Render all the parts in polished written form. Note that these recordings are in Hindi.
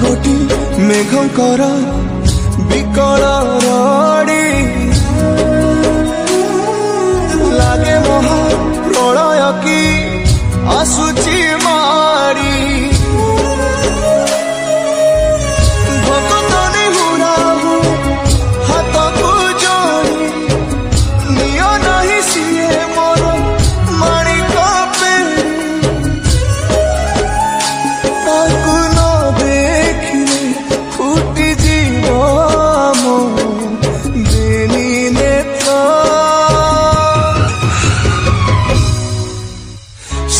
घोटी मेघंकर विकल रड़ी लागे महा प्रलय की आसुची मारी भक्तनी हुराहु हाथ को जोड़ी नियो नहीं सिए मोर माणिक पेड़ी ताकू न देखिले फुटी जीव मो बेनी नेत्र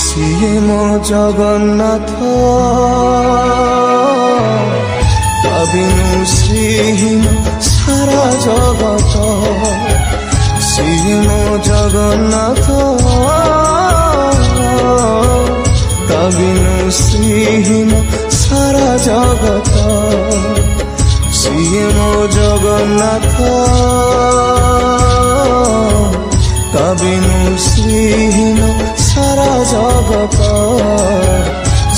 सिए मो जगन्नाथ बिनु श्रीहीन सारा जगत सिए मो जगन्नाथ बिनु श्रीहीन सारा जगत सिए मो जगन्नाथ बिनु श्रीहीन सारा जगत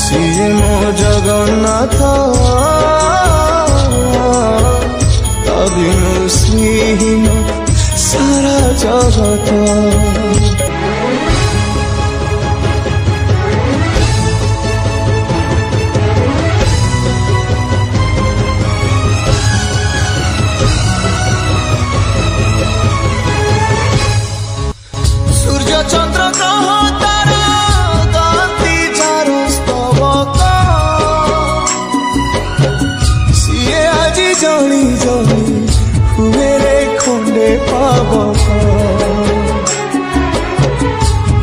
सिए मो जगन्नाथ बिनु श्रीहीन सारा जगत सूर्य चंद्र ग्रह तारा गाती जारो स्तवक सिए आजी जणी जणी हुए रे खंडे पावक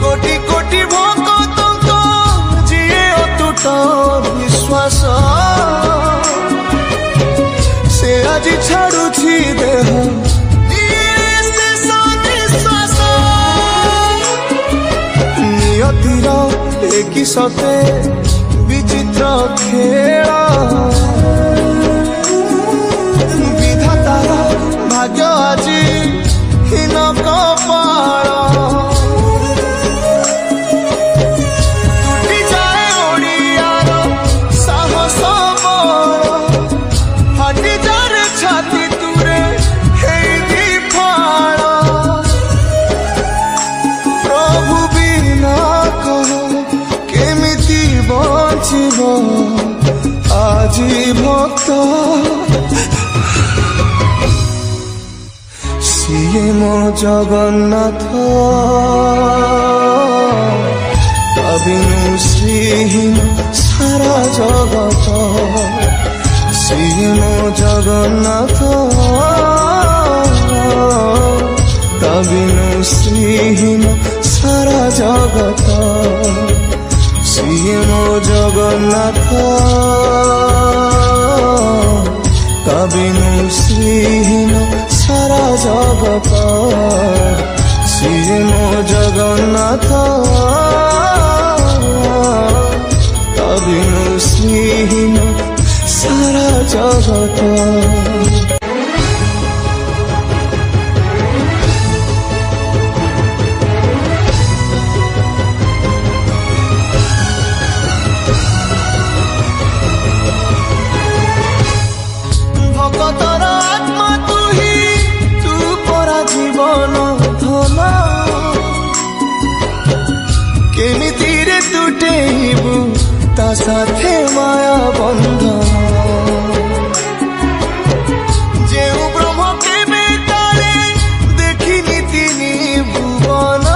कोटि कोटि भक्त जिए अतुट विश्वास से आजी छाड़ुछि देह की सते विचित्र खेल विधातार भाग्य आज हीन कपाल टूटी जाए ओडियार साहस बल फाटी जाए छाती तुरे हेई फाड़ प्रभु बिना कह আজি ভক্ত সিয়ে মো জগন্নাথ বিনু শ্রীহীন সারা জগত সিয়ে মো জগন্নাথ বিনু শ্রীহীন সারা জগত सिए मो जगन्नाथ बिनु श्रीहीन सारा जगत सिए मो जगन्नाथ बिनु श्रीहीन सारा जगत भगतर आत्मा तू ही तू परा जीवन धन केमिति रे तुटेबु ता साथे माया बंधन जेउ ब्रह्म केबे काले देखिनि तिनि भुवन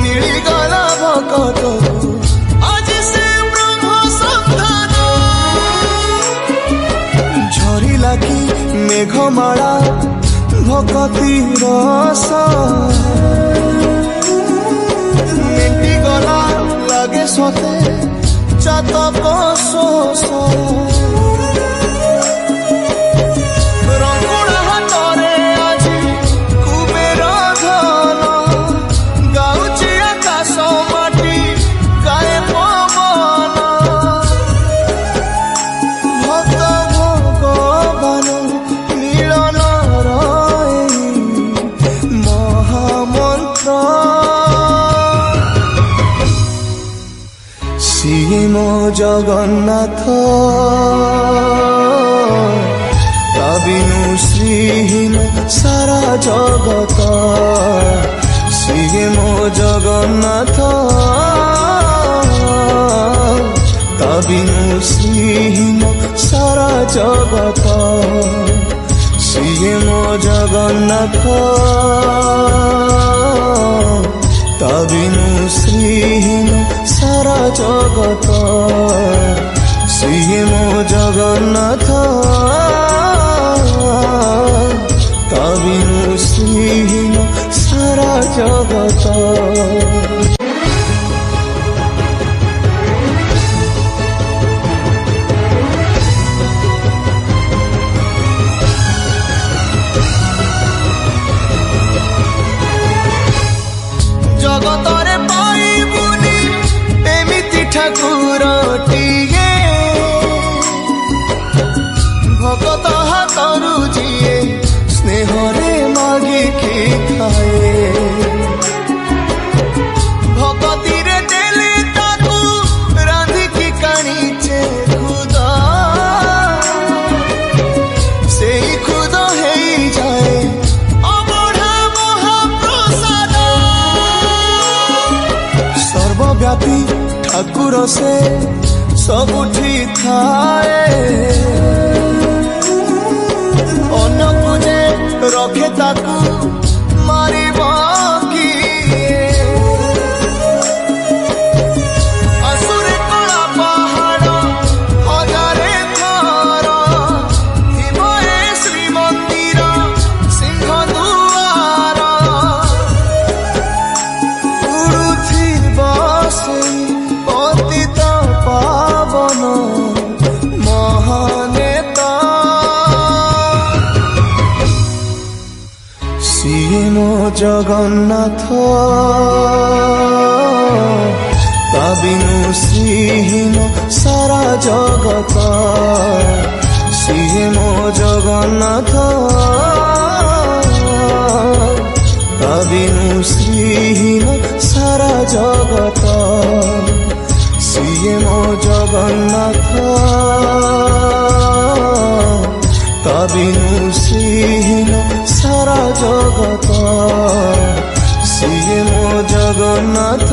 मिलिगला भगत मेघमाला भक्ति रस मेटी गला लगे सते चातक शोष रंगुणा हाथरे आज कुबेर धन गाउची आकाश माटी गाए पवन भक्त भगवान मिलन महामंत्र ସିଏ ମୋ ଜଗନ୍ନାଥ ତା ବିନୁ ଶ୍ରୀହୀନ ସାରା ଜଗତ ସିଏ ମୋ ଜଗନ୍ନାଥ ତା ବିନୁ ଶ୍ରୀହୀନ ସାରା ଜଗତ ସିଏ ମୋ ଜଗନ୍ନାଥ ତା ବିନୁ ଶ୍ରୀହୀନ ସାରା ଜଗତ ସିଏ ମୋ ଜଗନ୍ନାଥ ତା ବିନୁ ଶ୍ରୀହୀନ ସାରା ଜଗତ। ଜଗତରେ ପାଇବୁନି ଏମିତି ଠାକୁରଟିଏ ଭଗତ ହାତରୁ ଯିଏ ସ୍ନେହରେ ମାଗିକି ଖାଏ ଭଗତିରେ ଦେଲେ ତାକୁ ରାନ୍ଧିକି କାଣିଛେ ଖୁଦ ସେଇ ଖୁଦ ହେଇଯାଏ ଅବଢା ମହାପ୍ରସାଦ ସର୍ବବ୍ୟାପୀ ଠାକୁର ସେ ସବୁଠି ଥାଏ ଅନ୍ୟକୁ ଯେ ରଖେ ତାକୁ ମାରିବ କିଏ ଆସୁରେ କଳା ପାହାଡ଼ ହଜାରେ ଥର ଥିବ ଏ ଶ୍ରୀମନ୍ଦିର ସିଂହ ଦୁଆର ଉଡୁଥିବ ସେଇ ପତିତ ପାବନ ମହାନେତା ସିଏ ମୋ ଜଗନ୍ନାଥ ତା ବିନୁ ଶ୍ରୀହୀନ ସାରା ଜଗତ ସିଏ ମୋ ଜଗନ୍ନାଥ ତା ବିନୁ ଶ୍ରୀହୀନ ସାରା ଜଗତ ସିଏ ମୋ ଜଗନ୍ନାଥ ତା ବିନୁ ଶ୍ରୀହୀନ ସାରା ଜଗତ ସିଏ ମୋ ଜଗନ୍ନାଥ